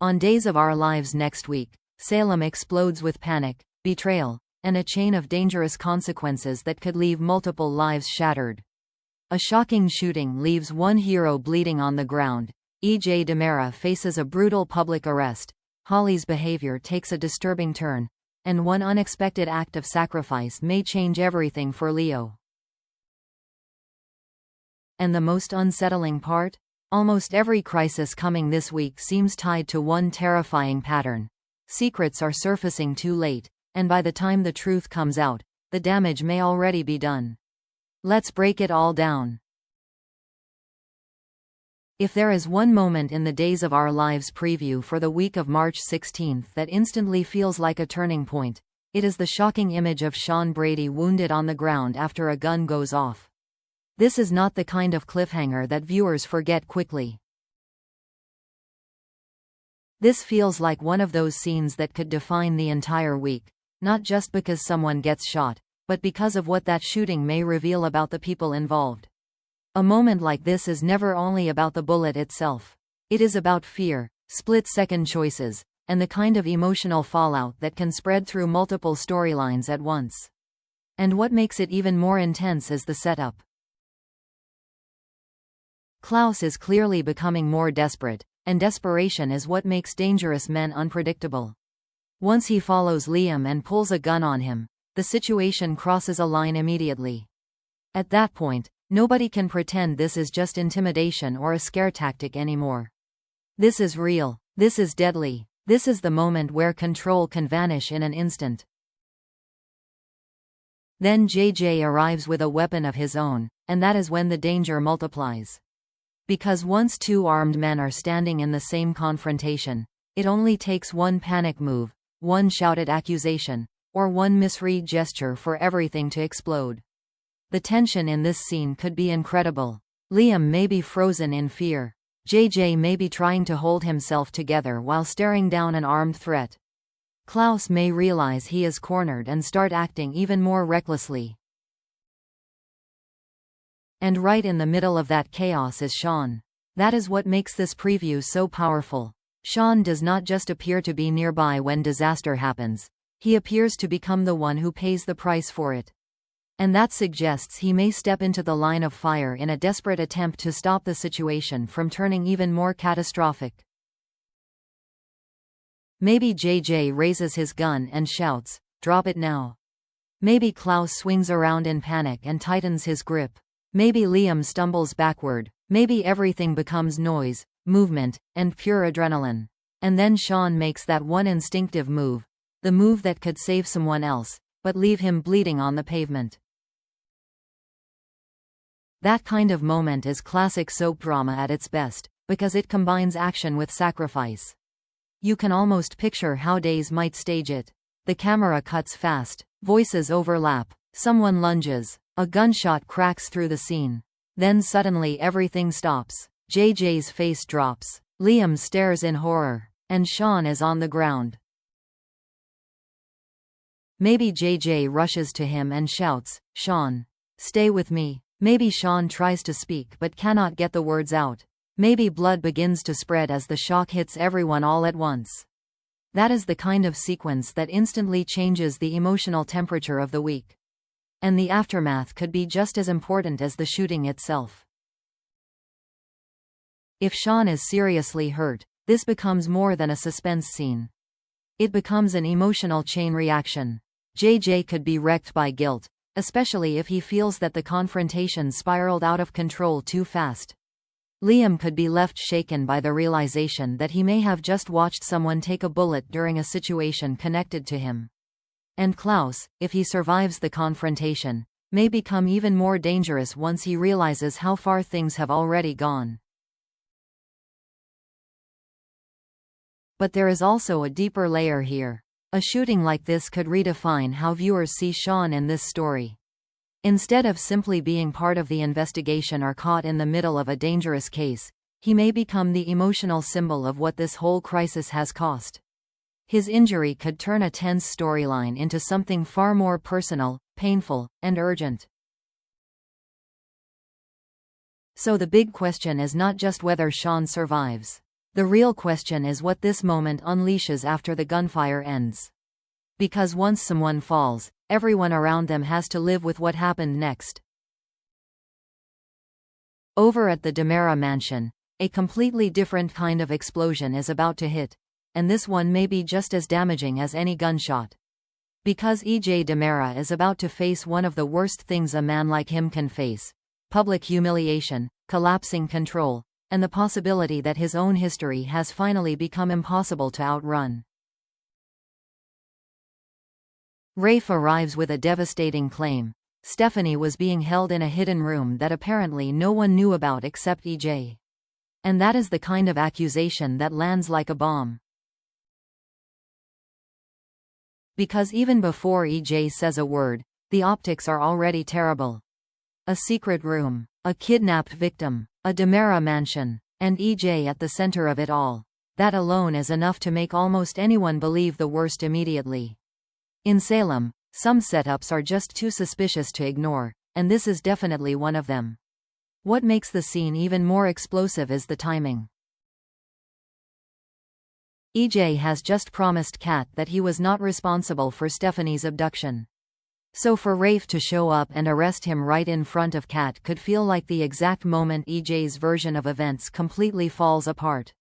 On Days of Our Lives next week, Salem explodes with panic, betrayal, and a chain of dangerous consequences that could leave multiple lives shattered. A shocking shooting leaves one hero bleeding on the ground. EJ DiMera faces a brutal public arrest. Holly's behavior takes a disturbing turn, and one unexpected act of sacrifice may change everything for Leo. And the most unsettling part? Almost every crisis coming this week seems tied to one terrifying pattern. Secrets are surfacing too late, and by the time the truth comes out, the damage may already be done. Let's break it all down. If there is one moment in the Days of Our Lives preview for the week of March 16 that instantly feels like a turning point, it is the shocking image of Shawn Brady wounded on the ground after a gun goes off. This is not the kind of cliffhanger that viewers forget quickly. This feels like one of those scenes that could define the entire week, not just because someone gets shot, but because of what that shooting may reveal about the people involved. A moment like this is never only about the bullet itself. It is about fear, split-second choices, and the kind of emotional fallout that can spread through multiple storylines at once. And what makes it even more intense is the setup. Klaus is clearly becoming more desperate, and desperation is what makes dangerous men unpredictable. Once he follows Liam and pulls a gun on him, the situation crosses a line immediately. At that point, nobody can pretend this is just intimidation or a scare tactic anymore. This is real. This is deadly. This is the moment where control can vanish in an instant. Then JJ arrives with a weapon of his own, and that is when the danger multiplies. Because once two armed men are standing in the same confrontation, it only takes one panic move, one shouted accusation, or one misread gesture for everything to explode. The tension in this scene could be incredible. Liam may be frozen in fear. JJ may be trying to hold himself together while staring down an armed threat. Klaus may realize he is cornered and start acting even more recklessly. And right in the middle of that chaos is Shawn. That is what makes this preview so powerful. Shawn does not just appear to be nearby when disaster happens. He appears to become the one who pays the price for it. And that suggests he may step into the line of fire in a desperate attempt to stop the situation from turning even more catastrophic. Maybe JJ raises his gun and shouts, "Drop it now." Maybe Klaus swings around in panic and tightens his grip. Maybe Liam stumbles backward. Maybe everything becomes noise, movement, and pure adrenaline. And then Shawn makes that one instinctive move. The move that could save someone else, but leave him bleeding on the pavement. That kind of moment is classic soap drama at its best, because it combines action with sacrifice. You can almost picture how Days might stage it. The camera cuts fast, voices overlap, someone lunges, a gunshot cracks through the scene. Then suddenly everything stops. JJ's face drops, Liam stares in horror, and Shawn is on the ground. Maybe JJ rushes to him and shouts, "Shawn, stay with me." Maybe Shawn tries to speak but cannot get the words out. Maybe blood begins to spread as the shock hits everyone all at once. That is the kind of sequence that instantly changes the emotional temperature of the week. And the aftermath could be just as important as the shooting itself. If Shawn is seriously hurt, this becomes more than a suspense scene. It becomes an emotional chain reaction. JJ could be wrecked by guilt, especially if he feels that the confrontation spiraled out of control too fast. Liam could be left shaken by the realization that he may have just watched someone take a bullet during a situation connected to him. And Klaus, if he survives the confrontation, may become even more dangerous once he realizes how far things have already gone. But there is also a deeper layer here. A shooting like this could redefine how viewers see Shawn in this story. Instead of simply being part of the investigation or caught in the middle of a dangerous case, he may become the emotional symbol of what this whole crisis has cost. His injury could turn a tense storyline into something far more personal, painful, and urgent. So the big question is not just whether Shawn survives. The real question is what this moment unleashes after the gunfire ends. Because once someone falls, everyone around them has to live with what happened next. Over at the DiMera mansion, a completely different kind of explosion is about to hit, and this one may be just as damaging as any gunshot. Because EJ DiMera is about to face one of the worst things a man like him can face: public humiliation, collapsing control, and the possibility that his own history has finally become impossible to outrun. Rafe arrives with a devastating claim. Stephanie was being held in a hidden room that apparently no one knew about except EJ. And that is the kind of accusation that lands like a bomb. Because even before EJ says a word, the optics are already terrible. A secret room, a kidnapped victim, a DiMera mansion, and EJ at the center of it all. That alone is enough to make almost anyone believe the worst immediately. In Salem, some setups are just too suspicious to ignore, and this is definitely one of them. What makes the scene even more explosive is the timing. EJ has just promised Kat that he was not responsible for Stephanie's abduction. So for Rafe to show up and arrest him right in front of Kat could feel like the exact moment EJ's version of events completely falls apart.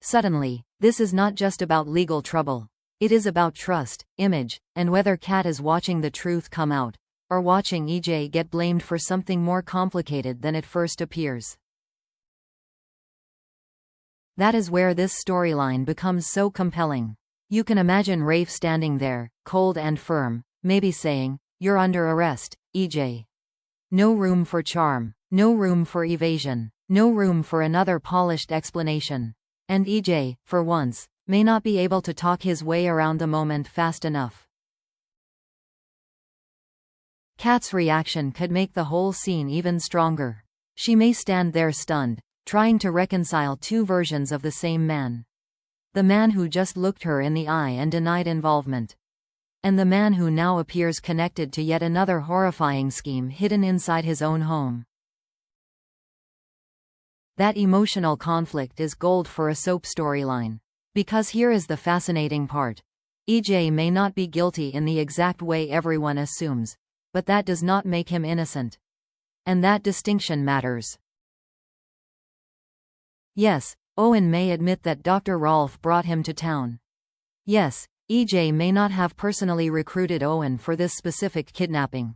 Suddenly, this is not just about legal trouble. It is about trust, image, and whether Kat is watching the truth come out, or watching EJ get blamed for something more complicated than it first appears. That is where this storyline becomes so compelling. You can imagine Rafe standing there, cold and firm, maybe saying, "You're under arrest, EJ." No room for charm, no room for evasion, no room for another polished explanation. And EJ, for once, may not be able to talk his way around the moment fast enough. Kat's reaction could make the whole scene even stronger. She may stand there stunned, trying to reconcile two versions of the same man. The man who just looked her in the eye and denied involvement. And the man who now appears connected to yet another horrifying scheme hidden inside his own home. That emotional conflict is gold for a soap storyline. Because here is the fascinating part. EJ may not be guilty in the exact way everyone assumes, but that does not make him innocent. And that distinction matters. Yes, Owen may admit that Dr. Rolfe brought him to town. Yes, EJ may not have personally recruited Owen for this specific kidnapping.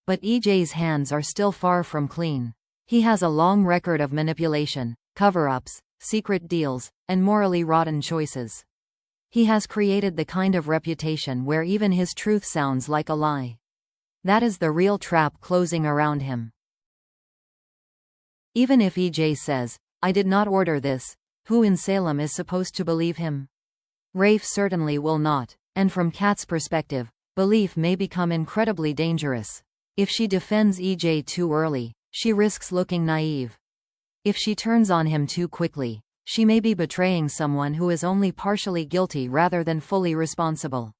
But EJ's hands are still far from clean. He has a long record of manipulation, cover-ups, secret deals, and morally rotten choices. He has created the kind of reputation where even his truth sounds like a lie. That is the real trap closing around him. Even if EJ says, "I did not order this," who in Salem is supposed to believe him? Rafe certainly will not, and from Kat's perspective, belief may become incredibly dangerous. If she defends EJ too early, she risks looking naive. If she turns on him too quickly, she may be betraying someone who is only partially guilty rather than fully responsible.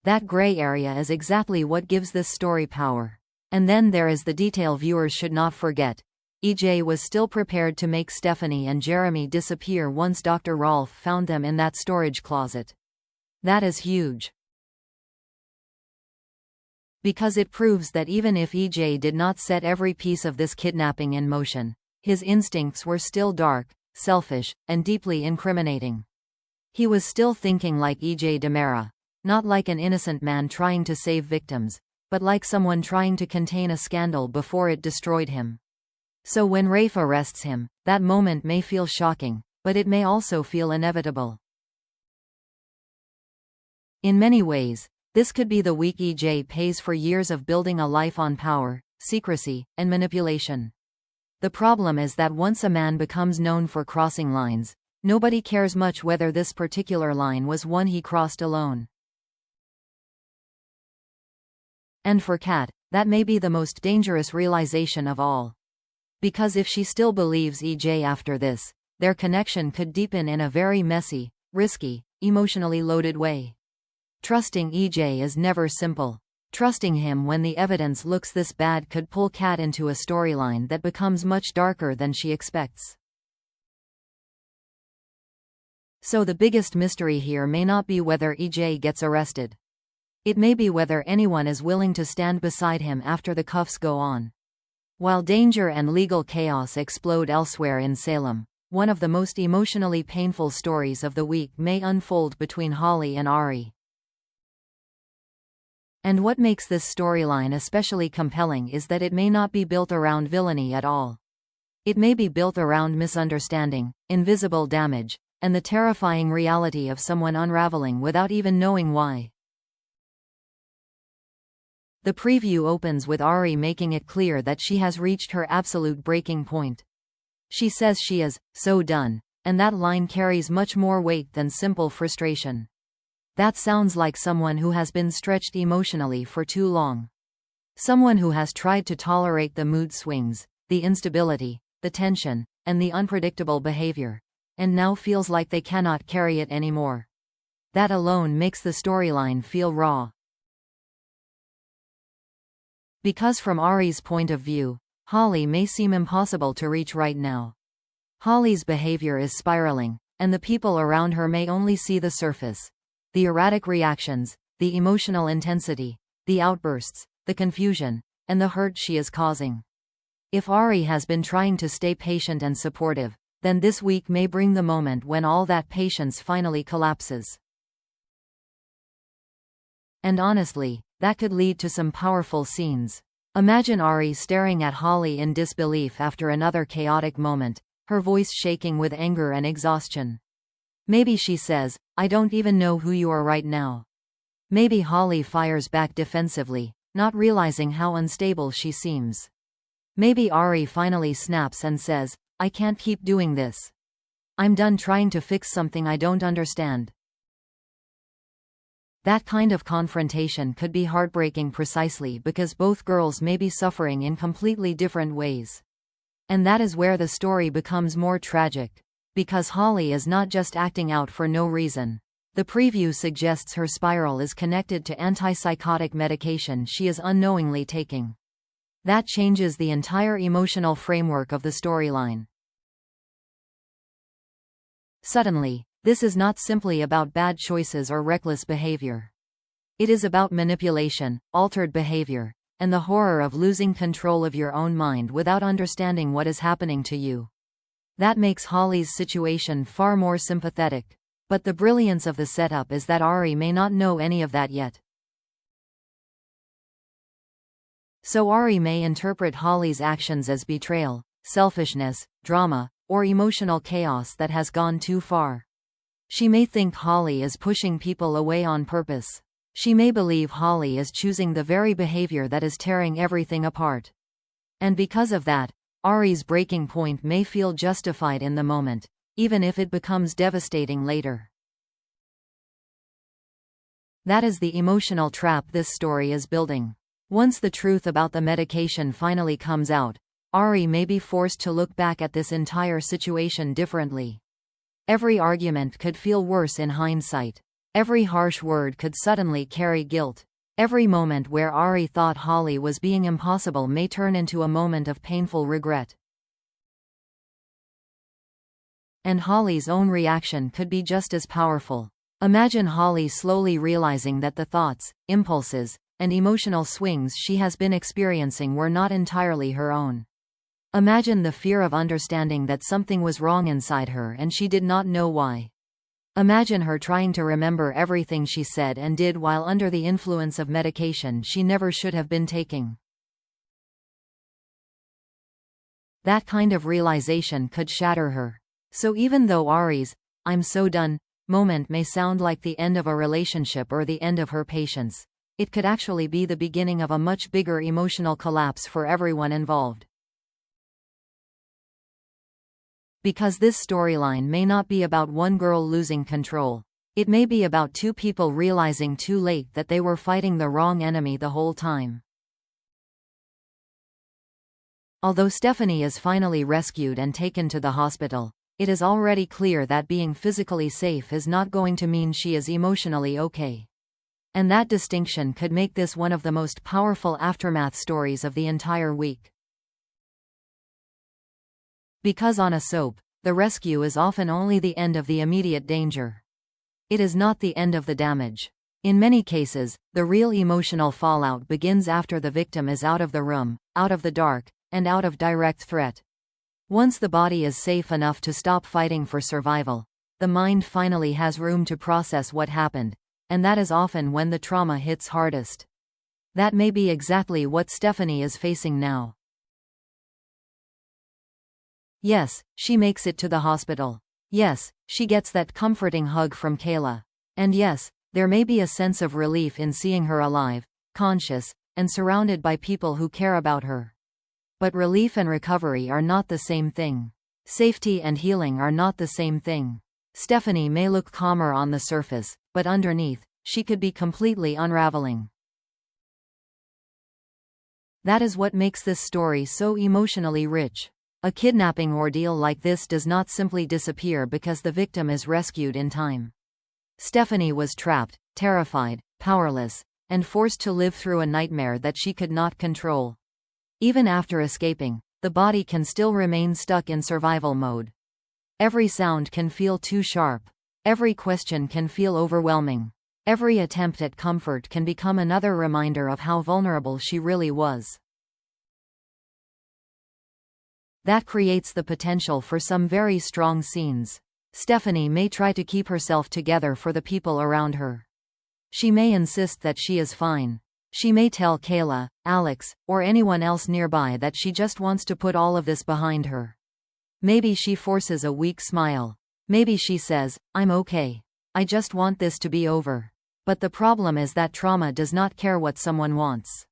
That gray area is exactly what gives this story power. And then there is the detail viewers should not forget. EJ was still prepared to make Stephanie and Jeremy disappear once Dr. Rolfe found them in that storage closet. That is huge. Because it proves that even if EJ did not set every piece of this kidnapping in motion, his instincts were still dark, selfish, and deeply incriminating. He was still thinking like EJ DiMera, not like an innocent man trying to save victims, but like someone trying to contain a scandal before it destroyed him. So when Rafe arrests him, that moment may feel shocking, but it may also feel inevitable. In many ways, this could be the week EJ pays for years of building a life on power, secrecy, and manipulation. The problem is that once a man becomes known for crossing lines, nobody cares much whether this particular line was one he crossed alone. And for Kat, that may be the most dangerous realization of all. Because if she still believes EJ after this, their connection could deepen in a very messy, risky, emotionally loaded way. Trusting EJ is never simple. Trusting him when the evidence looks this bad could pull Kat into a storyline that becomes much darker than she expects. So the biggest mystery here may not be whether EJ gets arrested. It may be whether anyone is willing to stand beside him after the cuffs go on. While danger and legal chaos explode elsewhere in Salem, one of the most emotionally painful stories of the week may unfold between Holly and Ari. And what makes this storyline especially compelling is that it may not be built around villainy at all. It may be built around misunderstanding, invisible damage, and the terrifying reality of someone unraveling without even knowing why. The preview opens with Ari making it clear that she has reached her absolute breaking point. She says she is so done, and that line carries much more weight than simple frustration. That sounds like someone who has been stretched emotionally for too long. Someone who has tried to tolerate the mood swings, the instability, the tension, and the unpredictable behavior, and now feels like they cannot carry it anymore. That alone makes the storyline feel raw. Because from Ari's point of view, Holly may seem impossible to reach right now. Holly's behavior is spiraling, and the people around her may only see the surface. The erratic reactions, the emotional intensity, the outbursts, the confusion, and the hurt she is causing. If Ari has been trying to stay patient and supportive, then this week may bring the moment when all that patience finally collapses. And honestly, that could lead to some powerful scenes. Imagine Ari staring at Holly in disbelief after another chaotic moment, her voice shaking with anger and exhaustion. Maybe she says, "I don't even know who you are right now." Maybe Holly fires back defensively, not realizing how unstable she seems. Maybe Ari finally snaps and says, "I can't keep doing this. I'm done trying to fix something I don't understand." That kind of confrontation could be heartbreaking precisely because both girls may be suffering in completely different ways. And that is where the story becomes more tragic. Because Holly is not just acting out for no reason. The preview suggests her spiral is connected to antipsychotic medication she is unknowingly taking. That changes the entire emotional framework of the storyline. Suddenly, this is not simply about bad choices or reckless behavior. It is about manipulation, altered behavior, and the horror of losing control of your own mind without understanding what is happening to you. That makes Holly's situation far more sympathetic. But the brilliance of the setup is that Ari may not know any of that yet. So Ari may interpret Holly's actions as betrayal, selfishness, drama, or emotional chaos that has gone too far. She may think Holly is pushing people away on purpose. She may believe Holly is choosing the very behavior that is tearing everything apart. And because of that, Ari's breaking point may feel justified in the moment, even if it becomes devastating later. That is the emotional trap this story is building. Once the truth about the medication finally comes out, Ari may be forced to look back at this entire situation differently. Every argument could feel worse in hindsight. Every harsh word could suddenly carry guilt. Every moment where Ari thought Holly was being impossible may turn into a moment of painful regret. And Holly's own reaction could be just as powerful. Imagine Holly slowly realizing that the thoughts, impulses, and emotional swings she has been experiencing were not entirely her own. Imagine the fear of understanding that something was wrong inside her and she did not know why. Imagine her trying to remember everything she said and did while under the influence of medication she never should have been taking. That kind of realization could shatter her. So even though Ari's "I'm so done" moment may sound like the end of a relationship or the end of her patience, it could actually be the beginning of a much bigger emotional collapse for everyone involved. Because this storyline may not be about one girl losing control. It may be about two people realizing too late that they were fighting the wrong enemy the whole time. Although Stephanie is finally rescued and taken to the hospital, it is already clear that being physically safe is not going to mean she is emotionally okay. And that distinction could make this one of the most powerful aftermath stories of the entire week. Because on a soap, the rescue is often only the end of the immediate danger. It is not the end of the damage. In many cases, the real emotional fallout begins after the victim is out of the room, out of the dark, and out of direct threat. Once the body is safe enough to stop fighting for survival, the mind finally has room to process what happened, and that is often when the trauma hits hardest. That may be exactly what Stephanie is facing now. Yes, she makes it to the hospital. Yes, she gets that comforting hug from Kayla. And yes, there may be a sense of relief in seeing her alive, conscious, and surrounded by people who care about her. But relief and recovery are not the same thing. Safety and healing are not the same thing. Stephanie may look calmer on the surface, but underneath, she could be completely unraveling. That is what makes this story so emotionally rich. A kidnapping ordeal like this does not simply disappear because the victim is rescued in time. Stephanie was trapped, terrified, powerless, and forced to live through a nightmare that she could not control. Even after escaping, the body can still remain stuck in survival mode. Every sound can feel too sharp. Every question can feel overwhelming. Every attempt at comfort can become another reminder of how vulnerable she really was. That creates the potential for some very strong scenes. Stephanie may try to keep herself together for the people around her. She may insist that she is fine. She may tell Kayla, Alex, or anyone else nearby that she just wants to put all of this behind her. Maybe she forces a weak smile. Maybe she says, "I'm okay. I just want this to be over." But the problem is that trauma does not care what someone wants.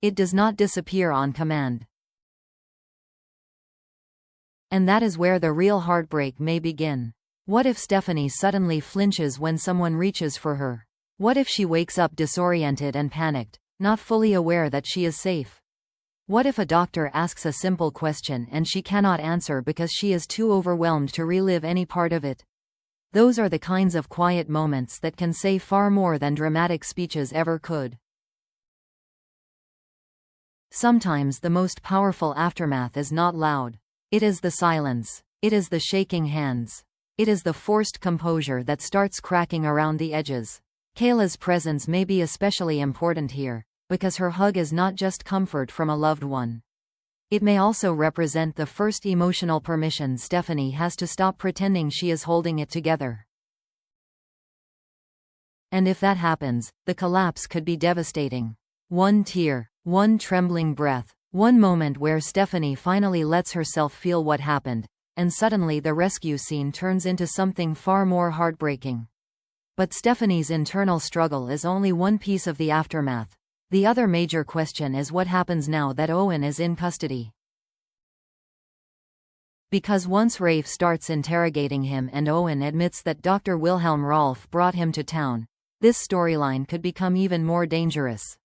It does not disappear on command. And that is where the real heartbreak may begin. What if Stephanie suddenly flinches when someone reaches for her? What if she wakes up disoriented and panicked, not fully aware that she is safe? What if a doctor asks a simple question and she cannot answer because she is too overwhelmed to relive any part of it? Those are the kinds of quiet moments that can say far more than dramatic speeches ever could. Sometimes the most powerful aftermath is not loud. It is the silence. It is the shaking hands. It is the forced composure that starts cracking around the edges. Kayla's presence may be especially important here, because her hug is not just comfort from a loved one. It may also represent the first emotional permission Stephanie has to stop pretending she is holding it together. And if that happens, the collapse could be devastating. One tear, one trembling breath, one moment where Stephanie finally lets herself feel what happened, and suddenly the rescue scene turns into something far more heartbreaking. But Stephanie's internal struggle is only one piece of the aftermath. The other major question is what happens now that Owen is in custody. Because once Rafe starts interrogating him and Owen admits that Dr. Wilhelm Rolf brought him to town, this storyline could become even more dangerous.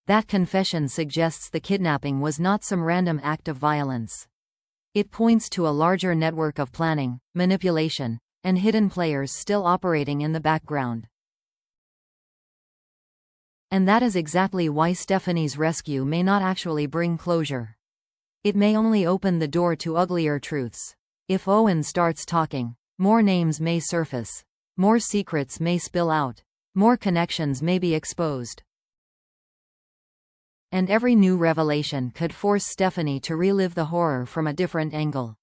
That confession suggests the kidnapping was not some random act of violence. It points to a larger network of planning, manipulation, and hidden players still operating in the background. And that is exactly why Stephanie's rescue may not actually bring closure. It may only open the door to uglier truths. If Owen starts talking, more names may surface. More secrets may spill out. More connections may be exposed. And every new revelation could force Stephanie to relive the horror from a different angle.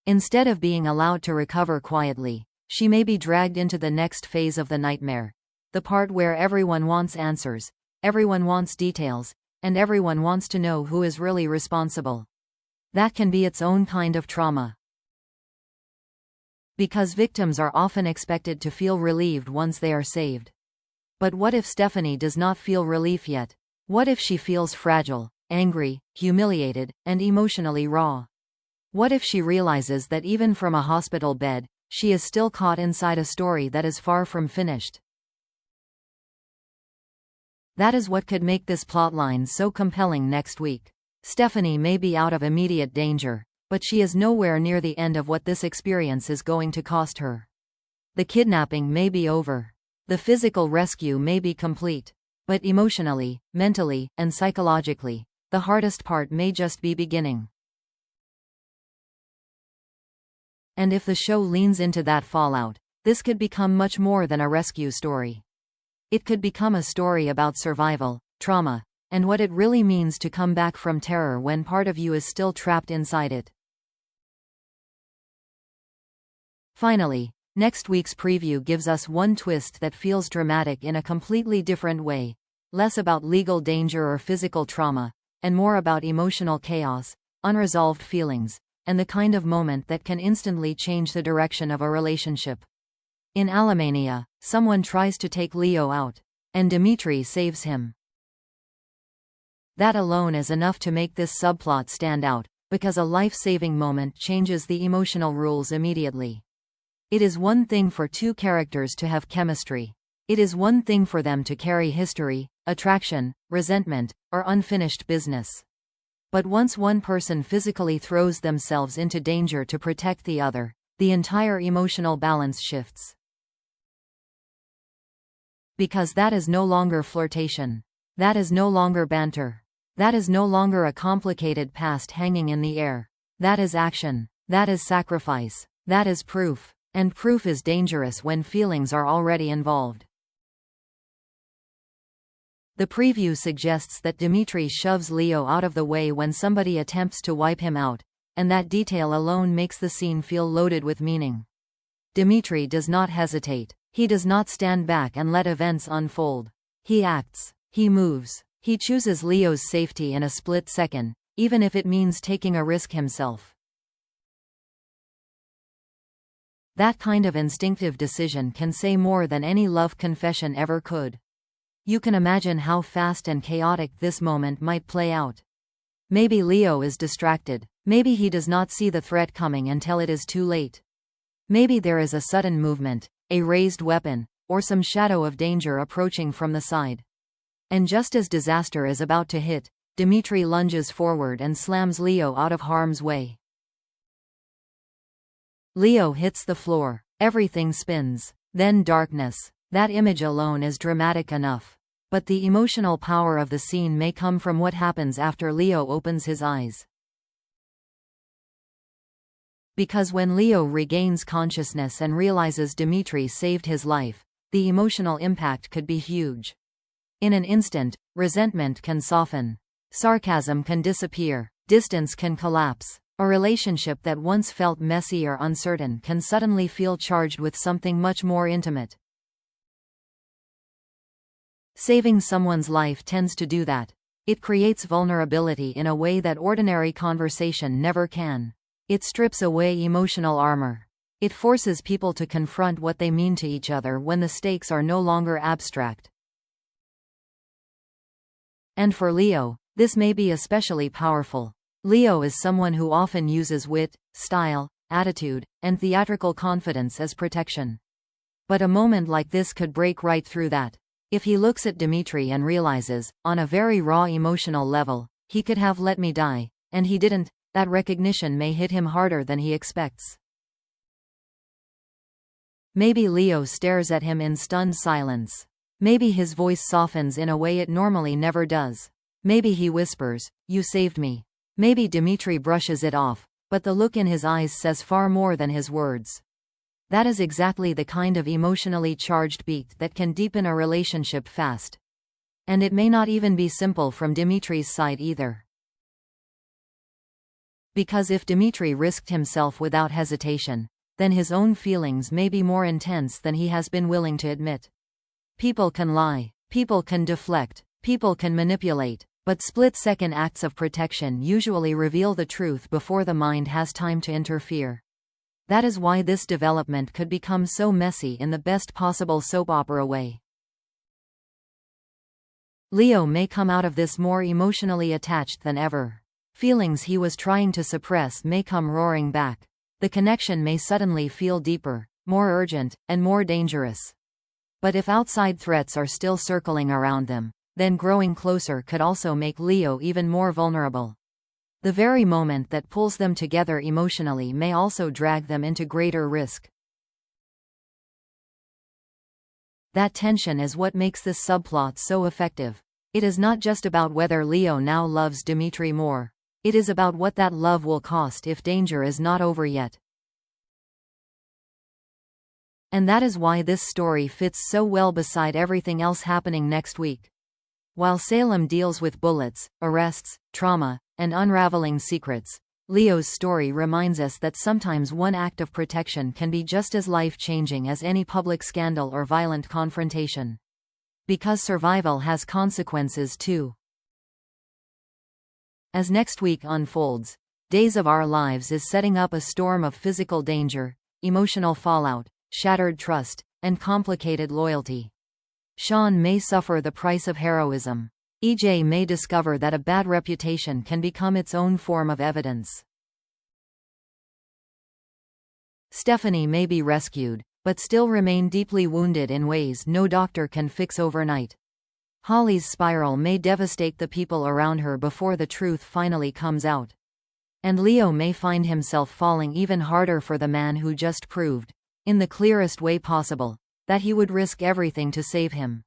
Instead of being allowed to recover quietly, she may be dragged into the next phase of the nightmare. The part where everyone wants answers, everyone wants details, and everyone wants to know who is really responsible. That can be its own kind of trauma. Because victims are often expected to feel relieved once they are saved. But what if Stephanie does not feel relief yet? What if she feels fragile, angry, humiliated, and emotionally raw? What if she realizes that even from a hospital bed, she is still caught inside a story that is far from finished? That is what could make this plotline so compelling next week. Stephanie may be out of immediate danger, but she is nowhere near the end of what this experience is going to cost her. The kidnapping may be over. The physical rescue may be complete. But emotionally, mentally, and psychologically, the hardest part may just be beginning. And if the show leans into that fallout, this could become much more than a rescue story. It could become a story about survival, trauma, and what it really means to come back from terror when part of you is still trapped inside it. Finally, next week's preview gives us one twist that feels dramatic in a completely different way, less about legal danger or physical trauma, and more about emotional chaos, unresolved feelings, and the kind of moment that can instantly change the direction of a relationship. In Alemania, someone tries to take Leo out, and Dimitri saves him. That alone is enough to make this subplot stand out, because a life-saving moment changes the emotional rules immediately. It is one thing for two characters to have chemistry. It is one thing for them to carry history, attraction, resentment, or unfinished business. But once one person physically throws themselves into danger to protect the other, the entire emotional balance shifts. Because that is no longer flirtation. That is no longer banter. That is no longer a complicated past hanging in the air. That is action. That is sacrifice. That is proof. And proof is dangerous when feelings are already involved. The preview suggests that Dimitri shoves Leo out of the way when somebody attempts to wipe him out, and that detail alone makes the scene feel loaded with meaning. Dimitri does not hesitate. He does not stand back and let events unfold. He acts. He moves. He chooses Leo's safety in a split second, even if it means taking a risk himself. That kind of instinctive decision can say more than any love confession ever could. You can imagine how fast and chaotic this moment might play out. Maybe Leo is distracted. Maybe he does not see the threat coming until it is too late. Maybe there is a sudden movement, a raised weapon, or some shadow of danger approaching from the side. And just as disaster is about to hit, Dimitri lunges forward and slams Leo out of harm's way. Leo hits the floor. Everything spins. Then darkness. That image alone is dramatic enough. But the emotional power of the scene may come from what happens after Leo opens his eyes. Because when Leo regains consciousness and realizes Dimitri saved his life, the emotional impact could be huge. In an instant, resentment can soften. Sarcasm can disappear. Distance can collapse. A relationship that once felt messy or uncertain can suddenly feel charged with something much more intimate. Saving someone's life tends to do that. It creates vulnerability in a way that ordinary conversation never can. It strips away emotional armor. It forces people to confront what they mean to each other when the stakes are no longer abstract. And for Leo, this may be especially powerful. Leo is someone who often uses wit, style, attitude, and theatrical confidence as protection. But a moment like this could break right through that. If he looks at Dimitri and realizes, on a very raw emotional level, he could have let me die, and he didn't, that recognition may hit him harder than he expects. Maybe Leo stares at him in stunned silence. Maybe his voice softens in a way it normally never does. Maybe he whispers, "You saved me." Maybe Dimitri brushes it off, but the look in his eyes says far more than his words. That is exactly the kind of emotionally charged beat that can deepen a relationship fast. And it may not even be simple from Dimitri's side either. Because if Dimitri risked himself without hesitation, then his own feelings may be more intense than he has been willing to admit. People can lie, people can deflect, people can manipulate. But split-second acts of protection usually reveal the truth before the mind has time to interfere. That is why this development could become so messy in the best possible soap opera way. Leo may come out of this more emotionally attached than ever. Feelings he was trying to suppress may come roaring back. The connection may suddenly feel deeper, more urgent, and more dangerous. But if outside threats are still circling around them, then growing closer could also make Leo even more vulnerable. The very moment that pulls them together emotionally may also drag them into greater risk. That tension is what makes this subplot so effective. It is not just about whether Leo now loves Dimitri more. It is about what that love will cost if danger is not over yet. And that is why this story fits so well beside everything else happening next week. While Salem deals with bullets, arrests, trauma, and unraveling secrets, Leo's story reminds us that sometimes one act of protection can be just as life-changing as any public scandal or violent confrontation. Because survival has consequences too. As next week unfolds, Days of Our Lives is setting up a storm of physical danger, emotional fallout, shattered trust, and complicated loyalty. Shawn may suffer the price of heroism. EJ may discover that a bad reputation can become its own form of evidence. Stephanie may be rescued, but still remain deeply wounded in ways no doctor can fix overnight. Holly's spiral may devastate the people around her before the truth finally comes out. And Leo may find himself falling even harder for the man who just proved, in the clearest way possible, that he would risk everything to save him.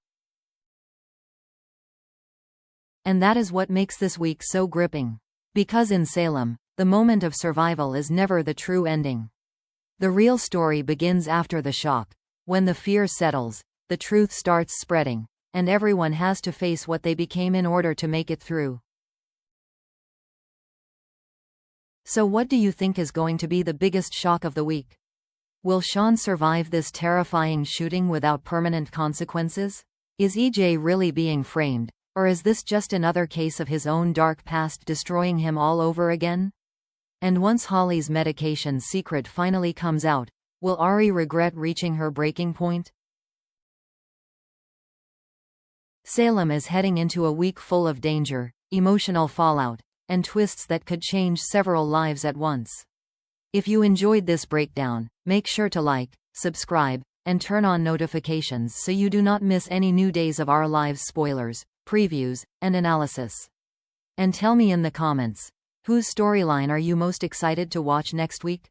And that is what makes this week so gripping. Because in Salem, the moment of survival is never the true ending. The real story begins after the shock. When the fear settles, the truth starts spreading, and everyone has to face what they became in order to make it through. So what do you think is going to be the biggest shock of the week? Will Shawn survive this terrifying shooting without permanent consequences? Is EJ really being framed, or is this just another case of his own dark past destroying him all over again? And once Holly's medication secret finally comes out, will Ari regret reaching her breaking point? Salem is heading into a week full of danger, emotional fallout, and twists that could change several lives at once. If you enjoyed this breakdown, make sure to like, subscribe, and turn on notifications so you do not miss any new Days of Our Lives spoilers, previews, and analysis. And tell me in the comments, whose storyline are you most excited to watch next week?